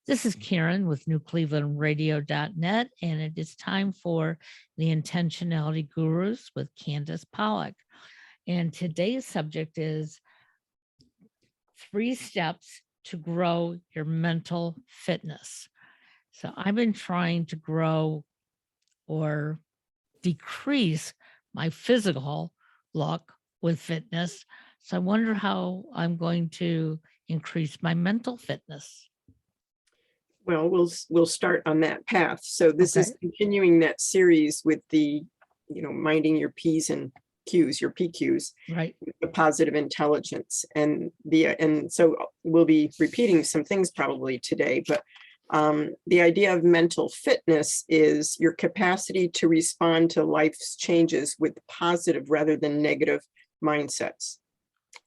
This is Karen with NewClevelandRadio.net, and it is time for the Intentionality Gurus with Candace Pollock. And today's subject is 3 steps to grow your mental fitness. So I've been trying to grow or decrease my physical look with fitness. So I wonder how I'm going to increase my mental fitness. Well, we'll start on that path. So this is Okay. continuing that series with the, minding your P's and Q's, your PQs, Right. the positive intelligence. And so we'll be repeating some things probably today, but the idea of mental fitness is your capacity to respond to life's changes with positive rather than negative mindsets,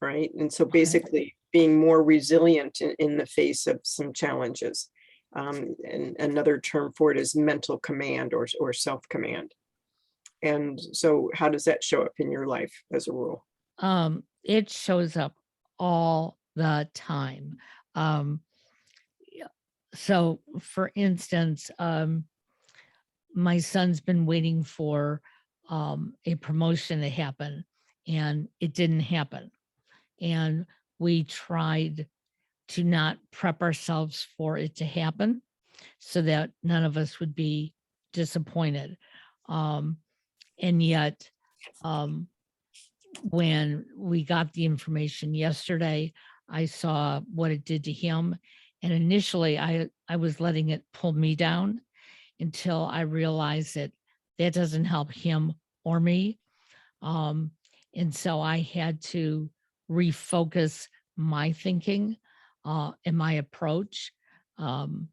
right? And so basically being more resilient in the face of some challenges. And another term for it is mental command or self-command. And so how does that show up in your life as a rule? It shows up all the time. So for instance, my son's been waiting for a promotion to happen, and it didn't happen. And we tried to not prep ourselves for it to happen so that none of us would be disappointed. And yet, when we got the information yesterday, I saw what it did to him. And initially, I was letting it pull me down until I realized that doesn't help him or me. And so I had to refocus my thinking and my approach. And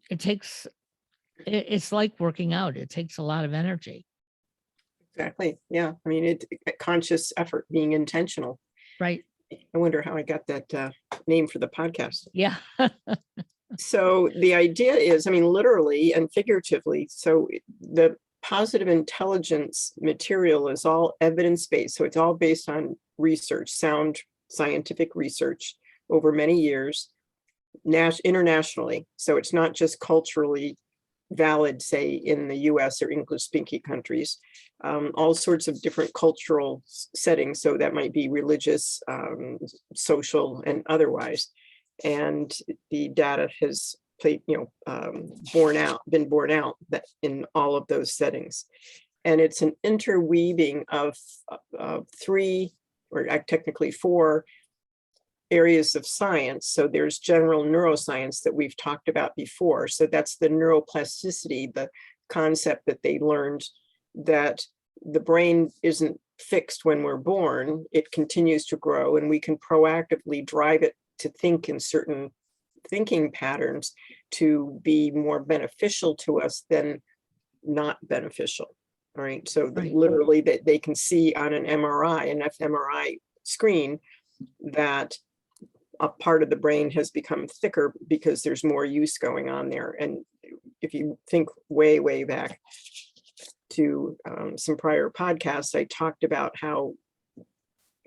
it's like working out. It takes a lot of energy. Exactly. Yeah. I mean, it's a conscious effort, being intentional. Right. I wonder how I got that name for the podcast. Yeah. So the idea is, literally and figuratively, so the positive intelligence material is all evidence-based. So it's all based on research, sound scientific research over many years, internationally. So it's not just culturally valid, say, in the US or English-speaking countries, all sorts of different cultural settings. So that might be religious, social, and otherwise. And the data has been borne out that in all of those settings. And it's an interweaving of 3, or technically 4, areas of science. So there's general neuroscience that we've talked about before. So that's the neuroplasticity, the concept that they learned that the brain isn't fixed when we're born. It continues to grow, and we can proactively drive it to think in certain thinking patterns to be more beneficial to us than not beneficial. All right. So literally they can see on an MRI, an fMRI screen, that a part of the brain has become thicker because there's more use going on there. And if you think way, way back to some prior podcasts, I talked about how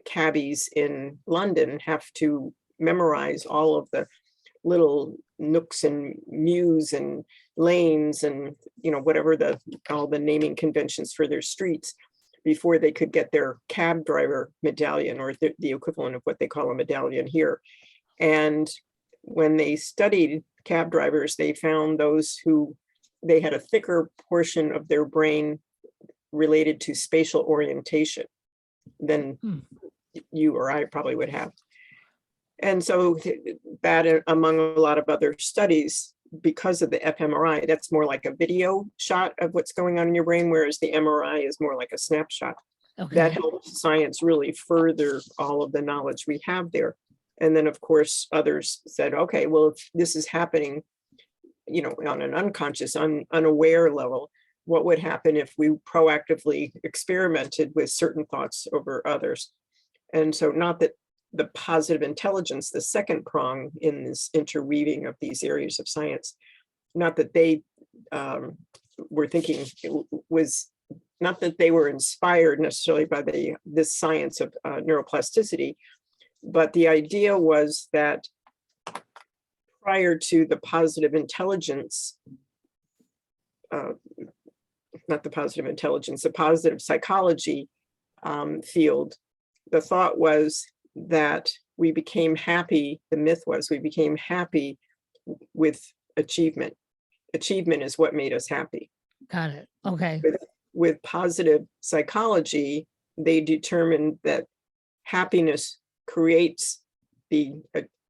cabbies in London have to memorize all of the little nooks and mews and lanes and whatever all the naming conventions for their streets before they could get their cab driver medallion, or the equivalent of what they call a medallion here. And when they studied cab drivers, they found those who they had a thicker portion of their brain related to spatial orientation than you or I probably would have. And so that, among a lot of other studies, because of the fMRI, that's more like a video shot of what's going on in your brain, whereas the MRI is more like a snapshot. That helps science really further all of the knowledge we have there. And then, of course, others said, okay, well, if this is happening, on an unconscious, unaware level, what would happen if we proactively experimented with certain thoughts over others? And so, not that the positive intelligence, the second prong in this interweaving of these areas of science, not that they were thinking, it was not that they were inspired necessarily by this science of neuroplasticity, but the idea was that prior to the positive intelligence, not the positive intelligence, the positive psychology field, the thought was that we became happy. The myth was we became happy with achievement. Achievement is what made us happy. Got it. Okay. With positive psychology, they determined that happiness creates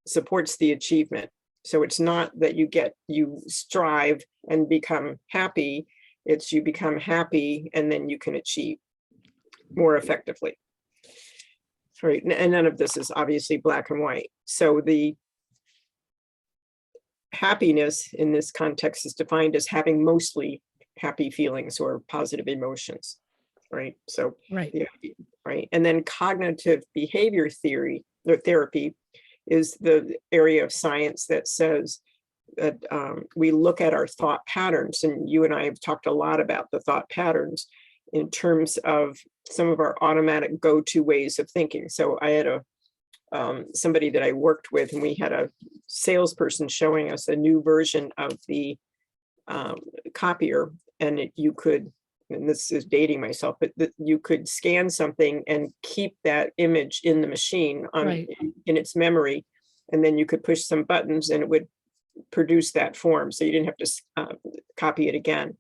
supports the achievement. So it's not that you strive and become happy, it's you become happy and then you can achieve more effectively. Right. And none of this is obviously black and white. So the happiness in this context is defined as having mostly happy feelings or positive emotions. Right. So, Right. Right. And then cognitive behavior theory or therapy is the area of science that says that we look at our thought patterns, and you and I have talked a lot about the thought patterns in terms of some of our automatic go-to ways of thinking. So I had somebody that I worked with, and we had a salesperson showing us a new version of the copier, and you could, and this is dating myself, but you could scan something and keep that image in the machine in its memory, and then you could push some buttons and it would produce that form, so you didn't have to copy it again.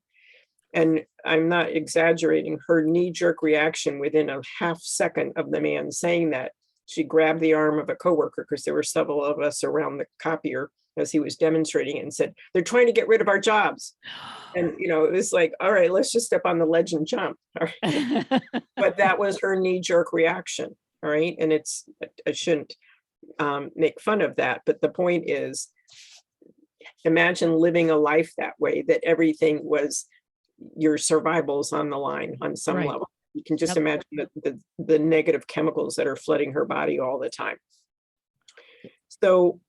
And I'm not exaggerating, her knee-jerk reaction within a half second of the man saying that, she grabbed the arm of a coworker, because there were several of us around the copier as he was demonstrating it, and said, "They're trying to get rid of our jobs." And it was like, all right, let's just step on the ledge and jump. All right. But that was her knee-jerk reaction. All right. And I shouldn't make fun of that. But the point is, imagine living a life that way, that everything was your survival's on the line on some level. You can just imagine the negative chemicals that are flooding her body all the time. So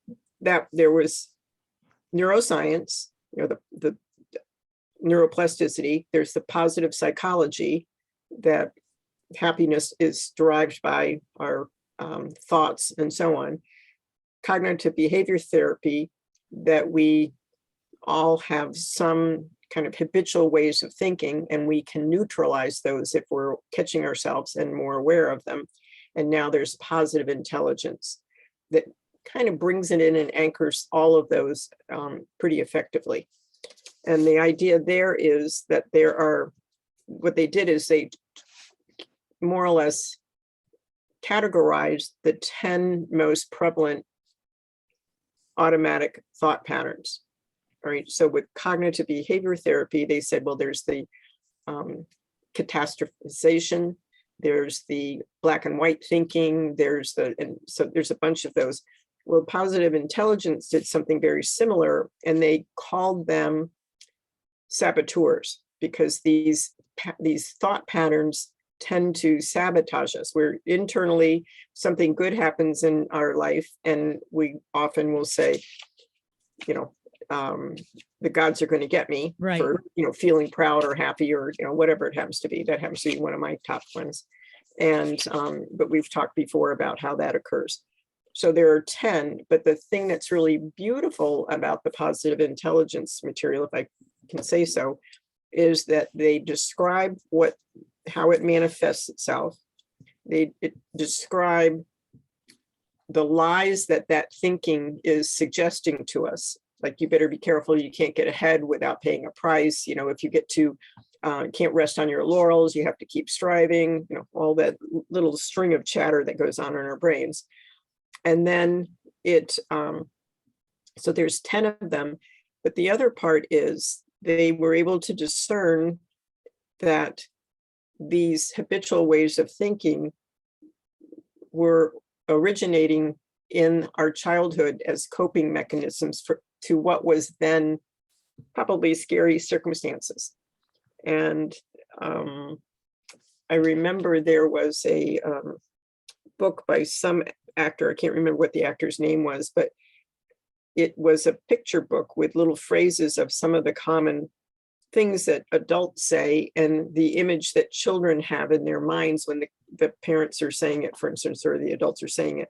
that there was neuroscience, the neuroplasticity, there's the positive psychology, that happiness is derived by our thoughts and so on. Cognitive behavior therapy, that we all have some kind of habitual ways of thinking, and we can neutralize those if we're catching ourselves and more aware of them. And now there's positive intelligence that kind of brings it in and anchors all of those pretty effectively. And the idea there is that what they did is they more or less categorized the 10 most prevalent automatic thought patterns. All right. So with cognitive behavior therapy, they said, well, there's the catastrophization, there's the black and white thinking, and so there's a bunch of those. Well, positive intelligence did something very similar, and they called them saboteurs, because these thought patterns tend to sabotage us. Where internally something good happens in our life, and we often will say, the gods are going to get me for feeling proud or happy, or whatever it happens to be. That happens to be one of my top ones. And but we've talked before about how that occurs. So there are 10, but the thing that's really beautiful about the positive intelligence material, if I can say so, is that they describe how it manifests itself. They describe the lies that thinking is suggesting to us. Like, you better be careful, you can't get ahead without paying a price. If you get to, can't rest on your laurels, you have to keep striving, all that little string of chatter that goes on in our brains. And then so there's 10 of them, but the other part is they were able to discern that these habitual ways of thinking were originating in our childhood as coping mechanisms to what was then probably scary circumstances. And I remember there was a book by some actor, I can't remember what the actor's name was, but it was a picture book with little phrases of some of the common things that adults say, and the image that children have in their minds when the parents are saying it, for instance, or the adults are saying it.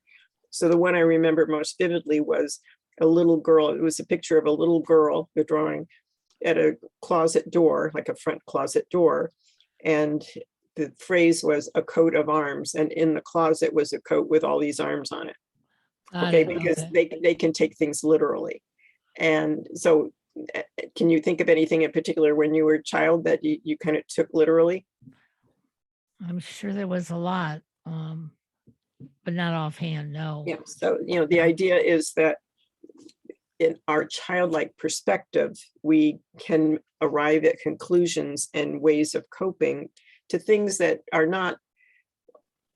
So the one I remember most vividly was, a little girl. It was a picture of a little girl, the drawing, at a closet door, like a front closet door. And the phrase was a coat of arms. And in the closet was a coat with all these arms on it. Got Okay, it. because Okay. they can take things literally. And so can you think of anything in particular when you were a child that you kind of took literally? I'm sure there was a lot, but not offhand, no. Yeah. So, the Yeah. idea is that in our childlike perspective, we can arrive at conclusions and ways of coping to things that are not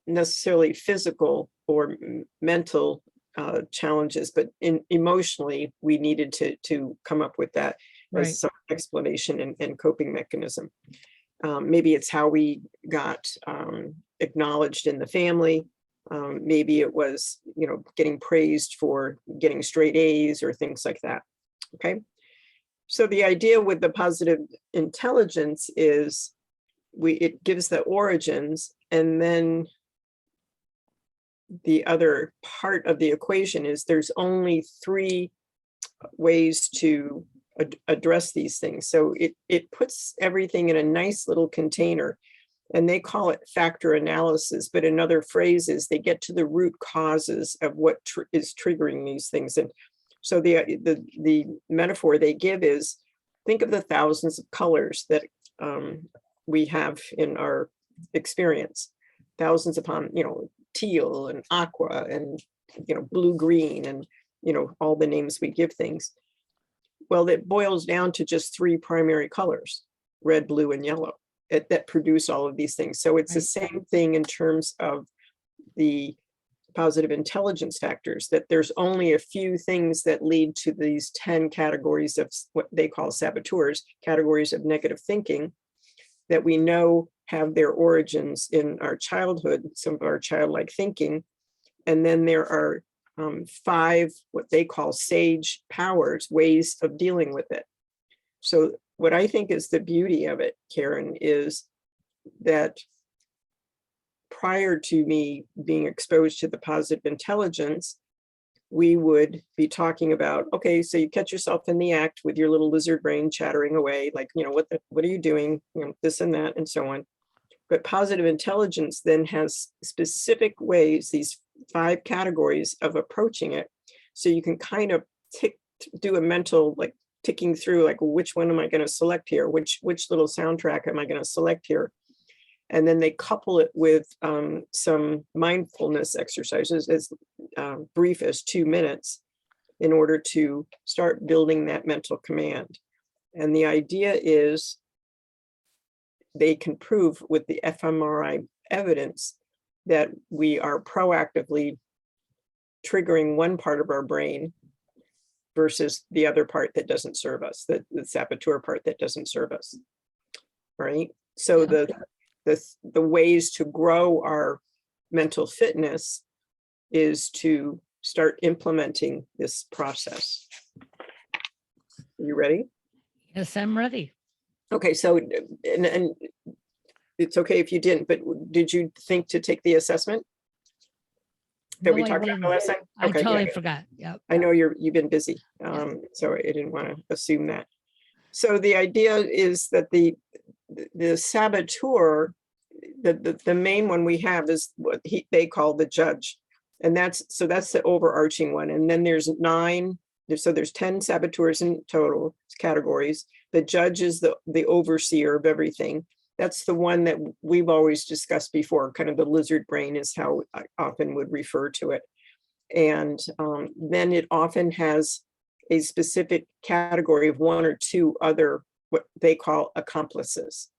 necessarily physical or mental challenges, but emotionally, we needed to come up with that Right. as some explanation and coping mechanism. Maybe it's how we got acknowledged in the family. Maybe it was, getting praised for getting straight A's or things like that. Okay. So the idea with the positive intelligence is it gives the origins, and then the other part of the equation is there's only 3 ways to address these things. So it puts everything in a nice little container, and they call it factor analysis. But another phrase is they get to the root causes of what is triggering these things. And so the metaphor they give is, think of the thousands of colors that we have in our experience, thousands upon, teal and aqua and, blue green and, all the names we give things. Well, it boils down to just 3 primary colors, red, blue, and yellow, that produce all of these things. So it's the Right. same thing in terms of the positive intelligence factors, that there's only a few things that lead to these 10 categories of what they call saboteurs, categories of negative thinking, that we know have their origins in our childhood, some of our childlike thinking. And then there are 5 what they call sage powers, ways of dealing with it. So what I think is the beauty of it, Karen, is that prior to me being exposed to the positive intelligence, we would be talking about, okay, so you catch yourself in the act with your little lizard brain chattering away, like, what are you doing? This and that, and so on. But positive intelligence then has specific ways, these 5 categories of approaching it. So you can kind of do a mental, like, ticking through, like, which one am I going to select here? Which little soundtrack am I going to select here? And then they couple it with some mindfulness exercises as brief as 2 minutes in order to start building that mental command. And the idea is they can prove with the fMRI evidence that we are proactively triggering one part of our brain versus the other part that doesn't serve us, the saboteur part that doesn't serve us, right? So Yeah. the ways to grow our mental fitness is to start implementing this process. Are you ready? Yes, I'm ready. Okay, so and it's okay if you didn't, but did you think to take the assessment that No, we I talked about the didn't. last time? I Okay, totally yeah. forgot. Yep. I know you've been busy, Yeah. so I didn't want to assume that. So the idea is that the saboteur, the main one we have is what they call the judge, and that's the overarching one. And then there's 9. So there's 10 saboteurs in total categories. The judge is the overseer of everything. That's the one that we've always discussed before. Kind of the lizard brain is how I often would refer to it. And then it often has a specific category of 1 or 2 other what they call accomplices.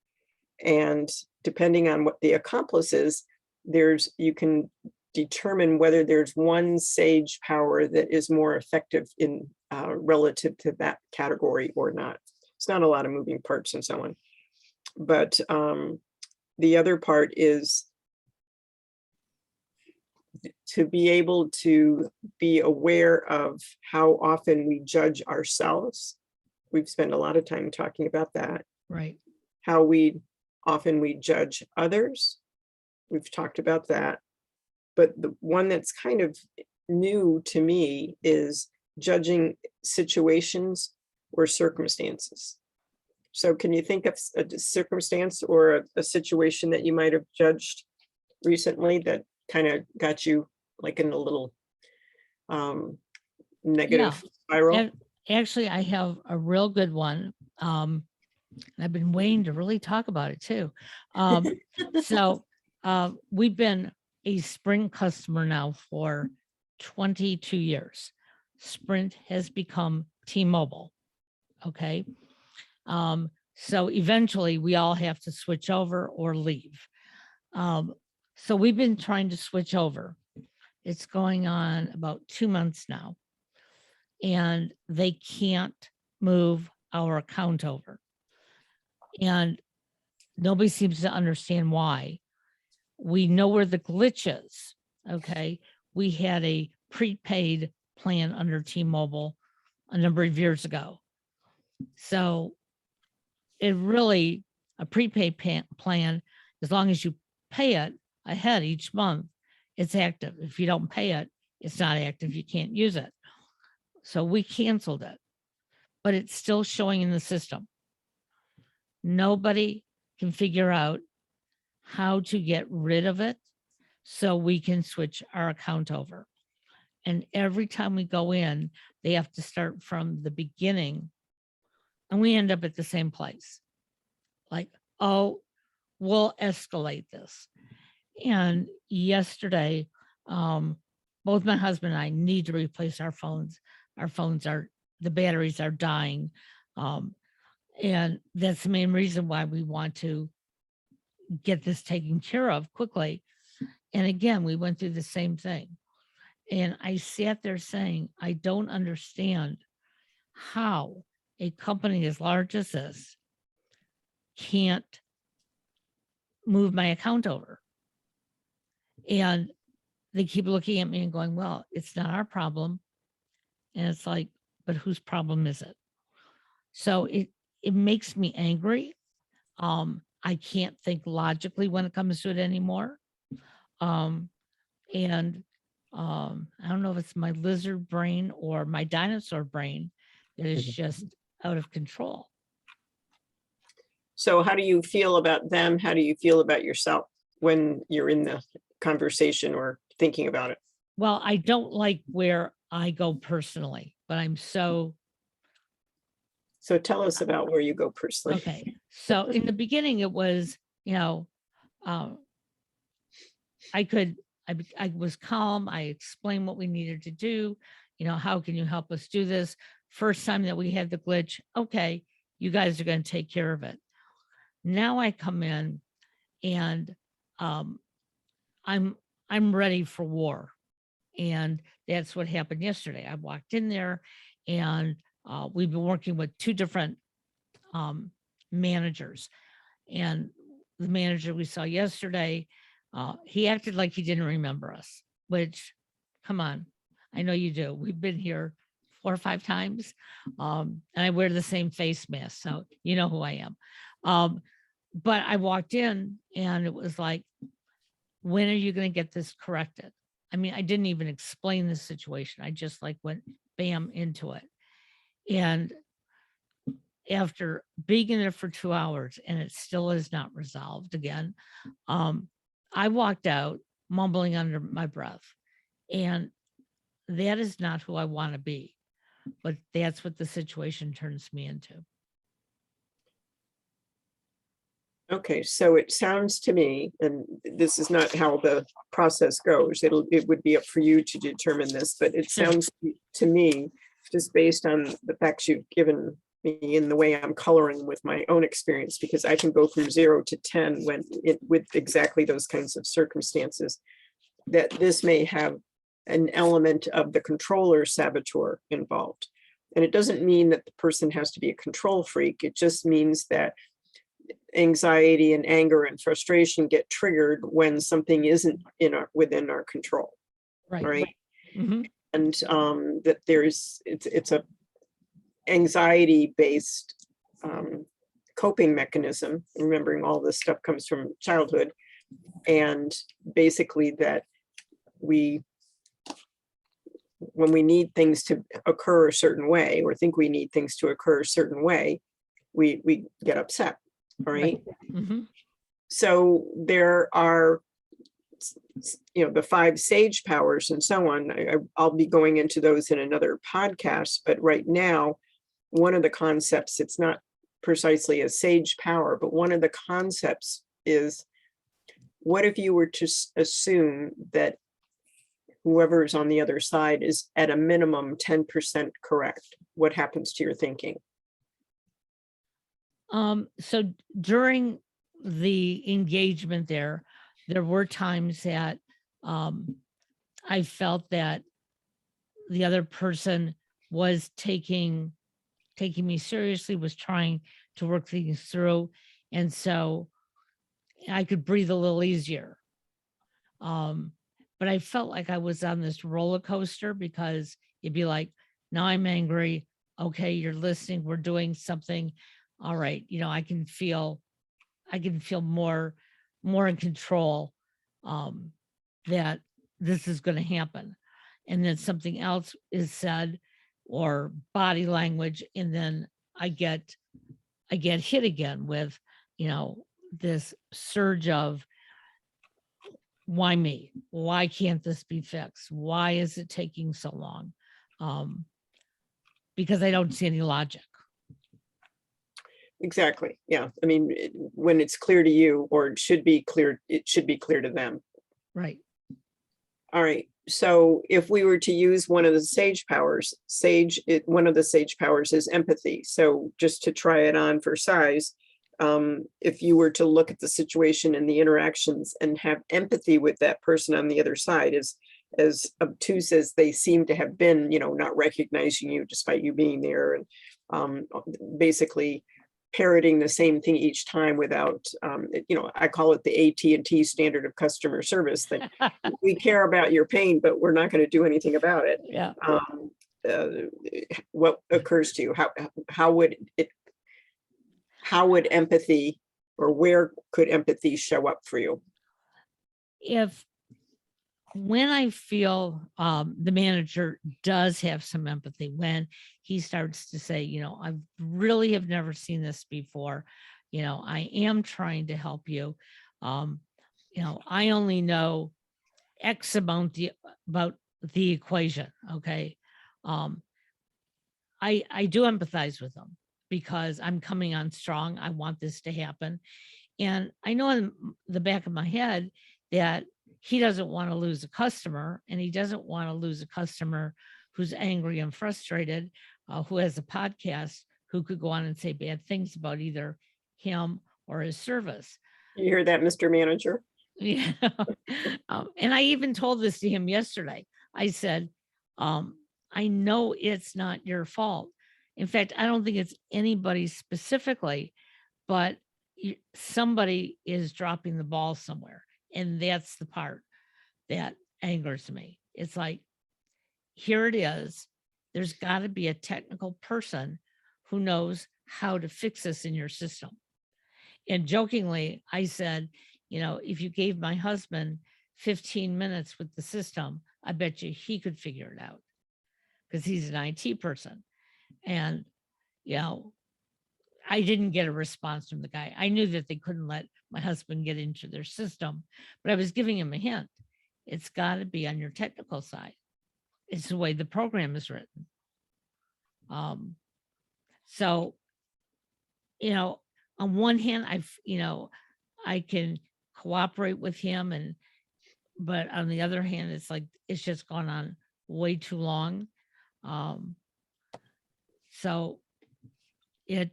And depending on what the accomplice is, you can determine whether there's one sage power that is more effective in relative to that category or not. It's not a lot of moving parts and so on. But the other part is to be able to be aware of how often we judge ourselves. We've spent a lot of time talking about that. Right. How often we judge others. We've talked about that. But the one that's kind of new to me is judging situations or circumstances. So can you think of a circumstance or a situation that you might have judged recently that kind of got you like in a little negative spiral? And actually, I have a real good one. And I've been waiting to really talk about it too. We've been a Sprint customer now for 22 years. Sprint has become T-Mobile. Okay. So eventually we all have to switch over or leave. So we've been trying to switch over. It's going on about 2 months now, and they can't move our account over. And nobody seems to understand why. We know where the glitch is. Okay. We had a prepaid plan under T-Mobile a number of years ago. So it really, a prepaid plan, as long as you pay it ahead each month, it's active. If you don't pay it, it's not active. You can't use it. So we canceled it, but it's still showing in the system. Nobody can figure out how to get rid of it so we can switch our account over. And every time we go in, they have to start from the beginning, and we end up at the same place. Like, oh, we'll escalate this. And yesterday, both my husband and I need to replace our phones. Our phones the batteries are dying. And that's the main reason why we want to get this taken care of quickly. And again, we went through the same thing. And I sat there saying, I don't understand how a company as large as this can't move my account over. And they keep looking at me and going, well, it's not our problem. And it's like, but whose problem is it? So it makes me angry. I can't think logically when it comes to it anymore. I don't know if it's my lizard brain or my dinosaur brain that is just out of control. So how do you feel about them? How do you feel about yourself when you're in the conversation or thinking about it? Well, I don't like where I go personally, but I'm so. So tell us about where you go personally. Okay. So in the beginning, it was, I was calm. I explained what we needed to do. How can you help us do this? First time that we had the glitch, okay, you guys are going to take care of it. Now I come in and I'm ready for war. And that's what happened yesterday. I walked in there and we've been working with 2 different managers. And the manager we saw yesterday, he acted like he didn't remember us, which, come on, I know you do. We've been here 4 or 5 times, and I wear the same face mask, so you know who I am. But I walked in and it was like, when are you going to get this corrected? I mean, I didn't even explain the situation. I just went bam into it. And after being in there for 2 hours and it still is not resolved again, I walked out mumbling under my breath. And that is not who I want to be, but that's what the situation turns me into. Okay, so it sounds to me, and this is not how the process goes, it would be up for you to determine this, but it sounds to me, just based on the facts you've given me in the way I'm coloring with my own experience, because I can go from 0 to 10 with exactly those kinds of circumstances, that this may have an element of the controller saboteur involved. And it doesn't mean that the person has to be a control freak. It just means that anxiety and anger and frustration get triggered when something isn't within our control. Right. Mm-hmm. And that it's a anxiety based coping mechanism. Remembering all this stuff comes from childhood, and basically that we when we need things to occur a certain way, or think we need things to occur a certain way, we get upset, right? Mhm. So there are, the 5 sage powers and so on. I'll be going into those in another podcast, but right now, one of the concepts, it's not precisely a sage power, but one of the concepts is, what if you were to assume that whoever is on the other side is at a minimum 10% correct? What happens to your thinking? So during the engagement there were times that I felt that the other person was taking me seriously, was trying to work things through. And so I could breathe a little easier. But I felt like I was on this roller coaster, because you'd be like, now I'm angry. Okay, you're listening. We're doing something. All right. I can feel more in control, that this is going to happen. And then something else is said, or body language. And then I get hit again with, this surge of, why me? Why can't this be fixed? Why is it taking so long? Because I don't see any logic. Exactly. Yeah. I mean, when it's clear to you, or it should be clear to them. Right. All right. So if we were to use one of the sage powers, one of the sage powers is empathy. So just to try it on for size, if you were to look at the situation and the interactions and have empathy with that person on the other side, as obtuse as they seem to have been, not recognizing you despite you being there, and basically parroting the same thing each time without, I call it the AT&T standard of customer service, that we care about your pain, but we're not going to do anything about it. Yeah. What occurs to you? How would empathy, or where could empathy show up for you? When I feel the manager does have some empathy, when he starts to say, I really have never seen this before. I am trying to help you. I only know X amount about the equation. Okay. I do empathize with them, because I'm coming on strong. I want this to happen. And I know in the back of my head that he doesn't want to lose a customer, and he doesn't want to lose a customer who's angry and frustrated, who has a podcast, who could go on and say bad things about either him or his service. You hear that, Mr. Manager? Yeah. And I even told this to him yesterday. I said, I know it's not your fault. In fact, I don't think it's anybody specifically, but somebody is dropping the ball somewhere. And that's the part that angers me. It's like, here it is. There's got to be a technical person who knows how to fix this in your system. And jokingly, I said, if you gave my husband 15 minutes with the system, I bet you he could figure it out, because he's an IT person. And, I didn't get a response from the guy. I knew that they couldn't let my husband get into their system, but I was giving him a hint. It's got to be on your technical side. It's the way the program is written. So, on one hand, I can cooperate with him, but on the other hand, it's like, it's just gone on way too long. So it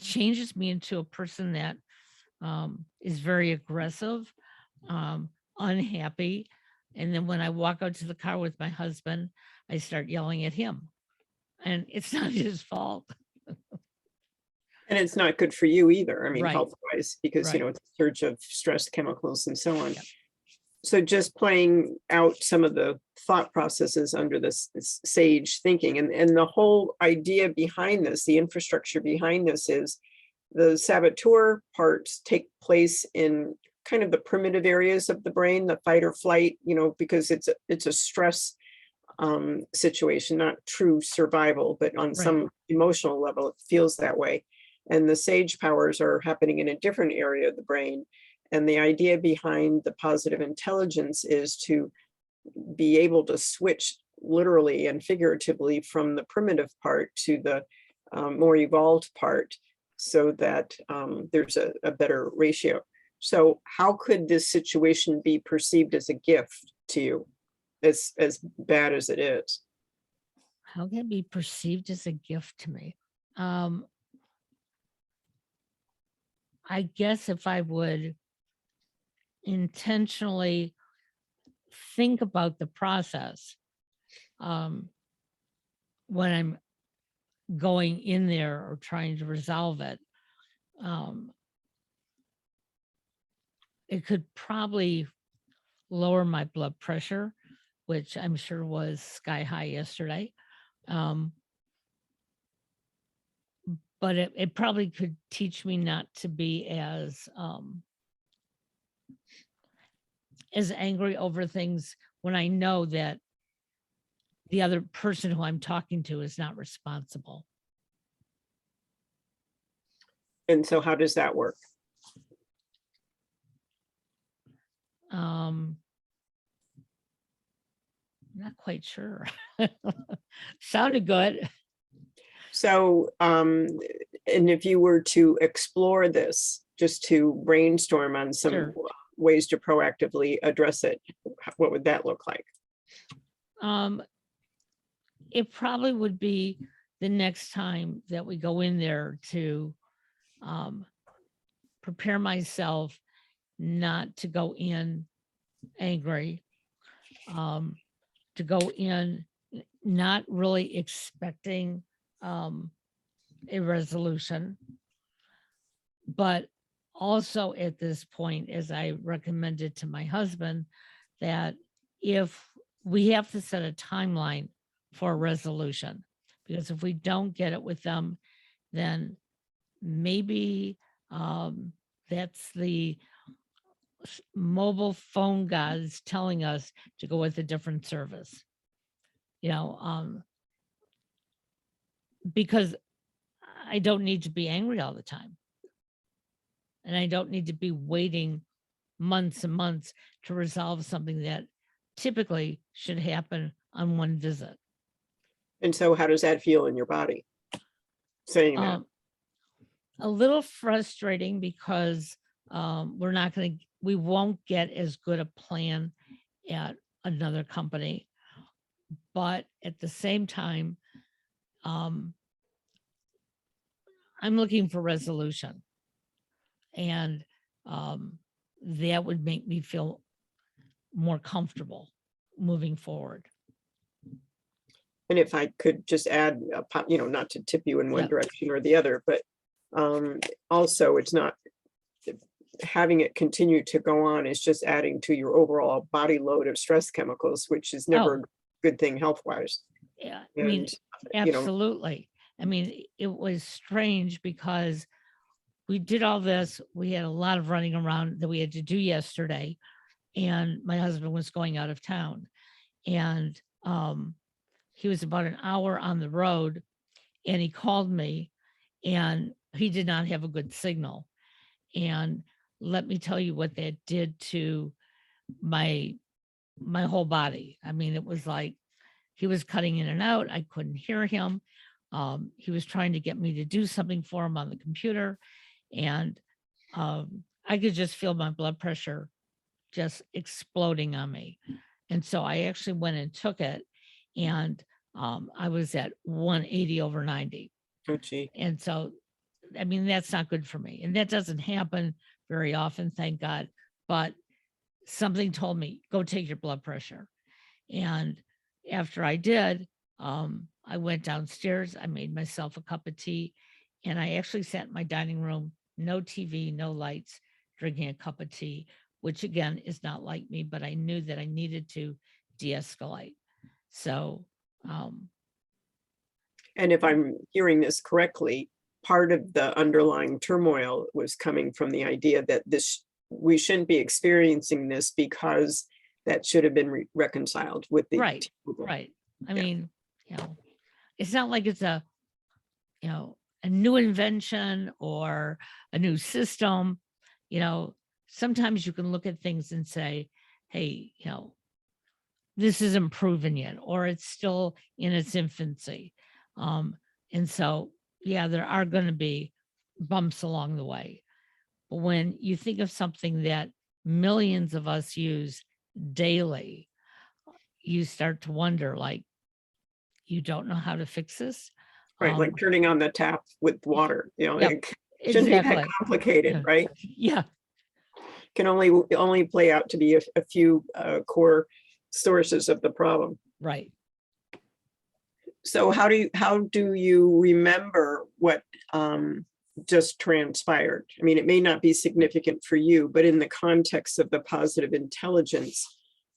changes me into a person that is very aggressive, unhappy. And then when I walk out to the car with my husband, I start yelling at him. And it's not his fault. And it's not good for you either. I mean, Right. health-wise, because, Right. it's a surge of stress chemicals and so on. Yep. So just playing out some of the thought processes under this sage thinking, and the whole idea behind this, the infrastructure behind this, is the saboteur parts take place in kind of the primitive areas of the brain, the fight or flight, because it's a stress situation, not true survival, but on Right. some emotional level, it feels that way. And the sage powers are happening in a different area of the brain. And the idea behind the positive intelligence is to be able to switch literally and figuratively from the primitive part to the more evolved part, so that there's a better ratio. So how could this situation be perceived as a gift to you, as bad as it is? How can it be perceived as a gift to me? I guess if I would intentionally think about the process when I'm going in there or trying to resolve it, it could probably lower my blood pressure, which I'm sure was sky high yesterday. But it probably could teach me not to be as angry over things when I know that the other person who I'm talking to is not responsible. And so how does that work? Not quite sure. Sounded good. So, and if you were to explore this, just to brainstorm on some Sure. ways to proactively address it, what would that look like? It probably would be the next time that we go in there to prepare myself not to go in angry, to go in not really expecting a resolution, but also at this point, as I recommended to my husband, that if we have to set a timeline for a resolution, because if we don't get it with them, then maybe that's the mobile phone gods telling us to go with a different service, because I don't need to be angry all the time. And I don't need to be waiting months and months to resolve something that typically should happen on one visit. And so how does that feel in your body, saying that? A little frustrating because we won't get as good a plan at another company. But at the same time, I'm looking for resolution. And that would make me feel more comfortable moving forward. And if I could just add, not to tip you in one Yep. direction or the other, but also it's not having it continue to go on is just adding to your overall body load of stress chemicals, which is never a good thing health-wise. Yeah, I mean, absolutely. I mean, it was strange because we did all this. We had a lot of running around that we had to do yesterday, and my husband was going out of town, and he was about an hour on the road, and he called me, and he did not have a good signal. And let me tell you what that did to my whole body. I mean, it was like he was cutting in and out. I couldn't hear him. He was trying to get me to do something for him on the computer. And I could just feel my blood pressure just exploding on me. And so I actually went and took it, and I was at 180/90. Oh, gee. And so, I mean, that's not good for me. And that doesn't happen very often, thank God. But something told me, go take your blood pressure. And after I did, I went downstairs, I made myself a cup of tea, and I actually sat in my dining room, no TV, no lights, drinking a cup of tea, which again is not like me, but I knew that I needed to de-escalate. So, and if I'm hearing this correctly, part of the underlying turmoil was coming from the idea that we shouldn't be experiencing this because that should have been reconciled with the right, people. right. I mean, it's not like it's a new invention or a new system. Sometimes you can look at things and say, hey, this isn't proven yet, or it's still in its infancy. And so, there are going to be bumps along the way. But when you think of something that millions of us use daily, you start to wonder, like, you don't know how to fix this. Right, like turning on the tap with water, Yep, it shouldn't be that exactly. complicated, Yeah. right? Yeah. Can only play out to be a few core sources of the problem. Right. So how do you remember what just transpired? I mean, it may not be significant for you, but in the context of the positive intelligence,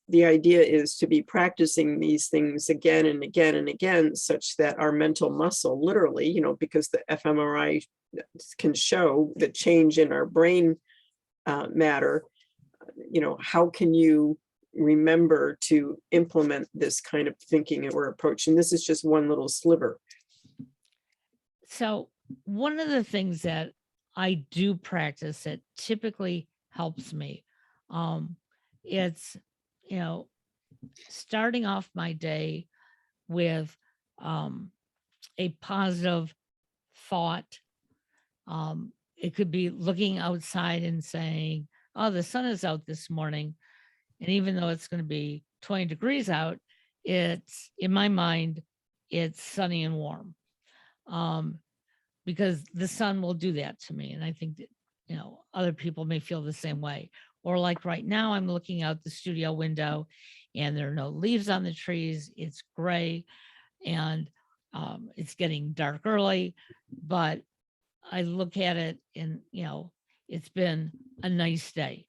the idea is to be practicing these things again and again and again, such that our mental muscle, literally, because the fMRI can show the change in our brain matter, how can you remember to implement this kind of thinking or approach? And this is just one little sliver. So one of the things that I do practice that typically helps me, it's, starting off my day with a positive thought. It could be looking outside and saying, oh, the sun is out this morning. And even though it's going to be 20 degrees out, it's in my mind, it's sunny and warm. Because the sun will do that to me. And I think that, other people may feel the same way. Or like right now, I'm looking out the studio window and there are no leaves on the trees. It's gray and it's getting dark early, but I look at it and, it's been a nice day.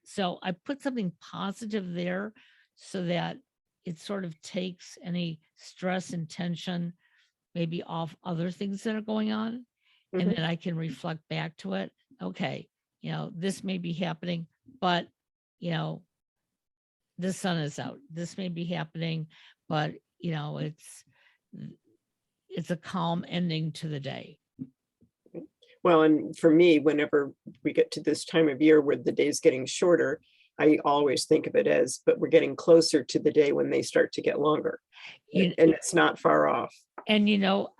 So I put something positive there so that it sort of takes any stress and tension maybe off other things that are going on. And then I can reflect back to it. Okay, this may be happening, but, the sun is out. This may be happening, but, it's a calm ending to the day. Well, and for me, whenever we get to this time of year where the day's getting shorter, I always think of it as, but we're getting closer to the day when they start to get longer. And it's not far off. And,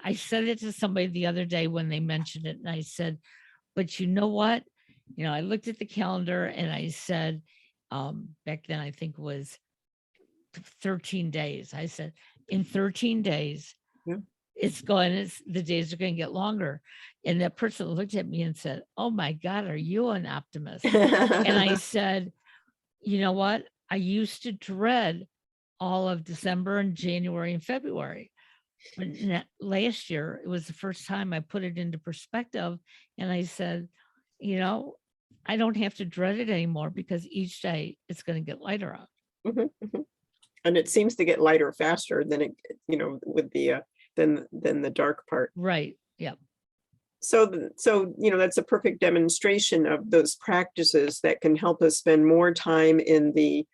I said it to somebody the other day when they mentioned it, and I said, but you know what? I looked at the calendar and I said, back then I think it was 13 days. I said, in 13 days, the days are going to get longer. And that person looked at me and said, oh my God, are you an optimist? And I said, you know what? I used to dread all of December and January and February. But last year, it was the first time I put it into perspective. And I said, I don't have to dread it anymore because each day it's going to get lighter out. And it seems to get lighter faster than it, with the than the dark part. Right. Yep. So that's a perfect demonstration of those practices that can help us spend more time in the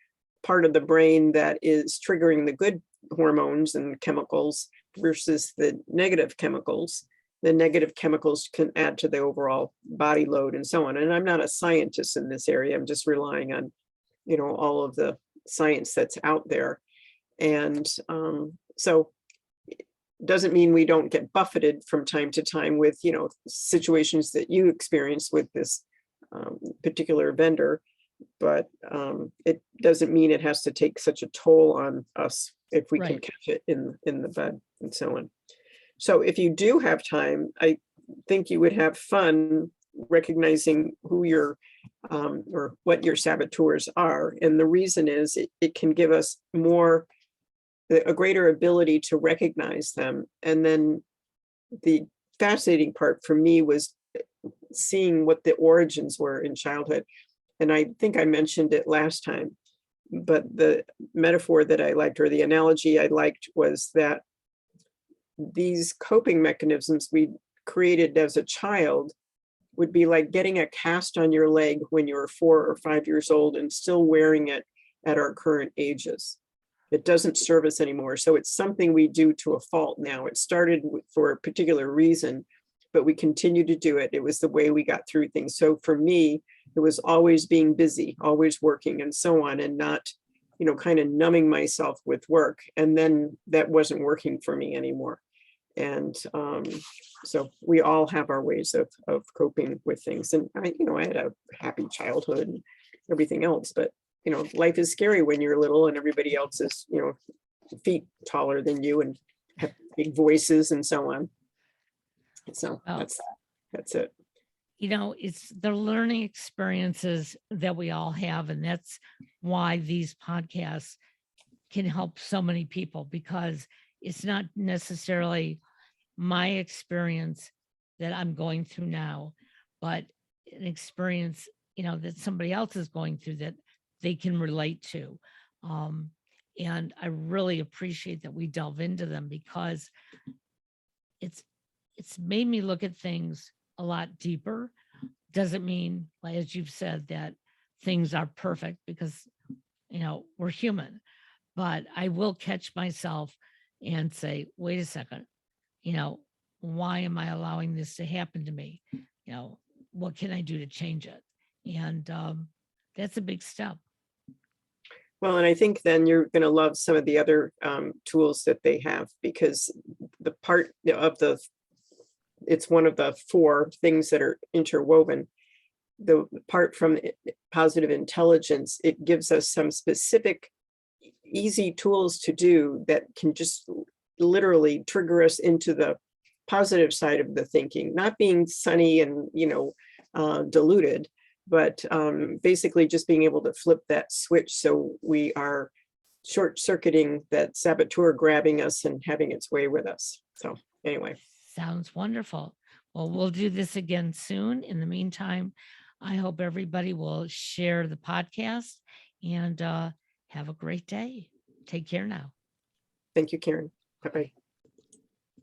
part of the brain that is triggering the good hormones and chemicals versus the negative chemicals. The negative chemicals can add to the overall body load and so on. And I'm not a scientist in this area. I'm just relying on, all of the science that's out there. And so doesn't mean we don't get buffeted from time to time with, situations that you experience with this particular vendor, but it doesn't mean it has to take such a toll on us if we can catch it in the bud and so on. So if you do have time, I think you would have fun recognizing who your or what your saboteurs are. And the reason is it can give us a greater ability to recognize them. And then the fascinating part for me was seeing what the origins were in childhood. And I think I mentioned it last time, but the metaphor that I liked, or the analogy I liked, was that these coping mechanisms we created as a child would be like getting a cast on your leg when you're 4 or 5 years old and still wearing it at our current ages. It doesn't serve us anymore. So it's something we do to a fault now. It started for a particular reason, but we continue to do it. It was the way we got through things. So for me, it was always being busy, always working and so on, and not, kind of numbing myself with work. And then that wasn't working for me anymore. And so we all have our ways of coping with things. And I had a happy childhood and everything else, but life is scary when you're little and everybody else is, feet taller than you and have big voices and so on. So Well, that's it. It's the learning experiences that we all have. And that's why these podcasts can help so many people, because it's not necessarily my experience that I'm going through now, but an experience, that somebody else is going through that they can relate to. And I really appreciate that we delve into them, because it's made me look at things a lot deeper. Doesn't mean, like, as you've said, that things are perfect, because we're human. But I will catch myself and say, wait a second, why am I allowing this to happen to me? What can I do to change it? And that's a big step. Well, and I think then you're going to love some of the other tools that they have, because the part of it's one of the 4 things that are interwoven. The part from positive intelligence, it gives us some specific, easy tools to do that can just literally trigger us into the positive side of the thinking, not being sunny and, diluted, but basically just being able to flip that switch so we are short-circuiting that saboteur grabbing us and having its way with us. So anyway. Sounds wonderful. Well, we'll do this again soon. In the meantime, I hope everybody will share the podcast, and have a great day. Take care now. Thank you, Karen. Bye-bye.